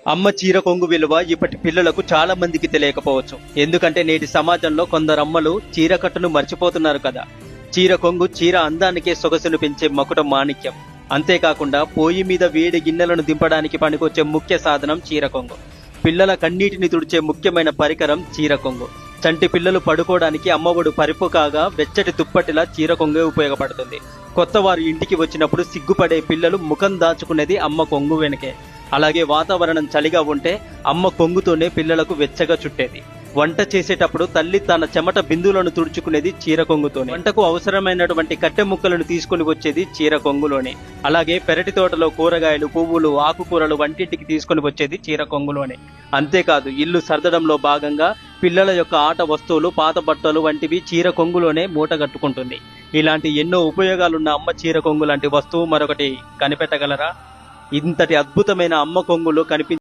అమ్మ చీర కొంగు విలువ ఇప్పటి పిల్లలకు చాలా మందికి తెలియకపోవచ్చు. ఎందుకంటే నేటి సమాజంలో కొందరు అమ్మలు చీర కట్టును మర్చిపోతున్నారు కదా. చీర కొంగు చీర అందానికే సొగసును పెంచే మకుట మాణిక్యం. అంతేకాకుండా పొయ్యి మీద వేడి గిన్నెలను దింపడానికి పనికొచ్చే ముఖ్య సాధనం చీర కొంగు. పిల్లల కన్నీటిని తుడిచే ముఖ్యమైన పరికరం చీర కొంగు. చంటి పిల్లలు పడుకోవడానికి అమ్మఒడు పరిపు కాగా వెచ్చటి దుప్పటిలా చీర కొంగే ఉపయోగపడుతుంది. కొత్త వారు ఇంటికి వచ్చినప్పుడు సిగ్గుపడే పిల్లలు ముఖం దాచుకునేది అమ్మ కొంగు వెనకే. అలాగే వాతావరణం చలిగా ఉంటే అమ్మ కొంగుతోనే పిల్లలకు వెచ్చగా చుట్టేది. వంట చేసేటప్పుడు తల్లి తన చెమట బిందువులను తుడుచుకునేది చీర కొంగుతోనే. వంటకు అవసరమైనటువంటి కట్టె ముక్కలను తీసుకుని వచ్చేది చీర కొంగులోనే. అలాగే పెరటి తోటలో కూరగాయలు, పువ్వులు, ఆకుకూరలు వంటింటికి తీసుకుని వచ్చేది చీర కొంగులోనే. అంతేకాదు ఇల్లు సర్దడంలో భాగంగా పిల్లల యొక్క ఆట వస్తువులు, పాత బట్టలు వంటివి చీర కొంగులోనే మూట కట్టుకుంటుంది. ఇలాంటి ఎన్నో ఉపయోగాలున్న అమ్మ చీర కొంగు లాంటి వస్తువు మరొకటి కనిపెట్టగలరా? ఇంతటి అద్భుతమైన అమ్మ కొంగులో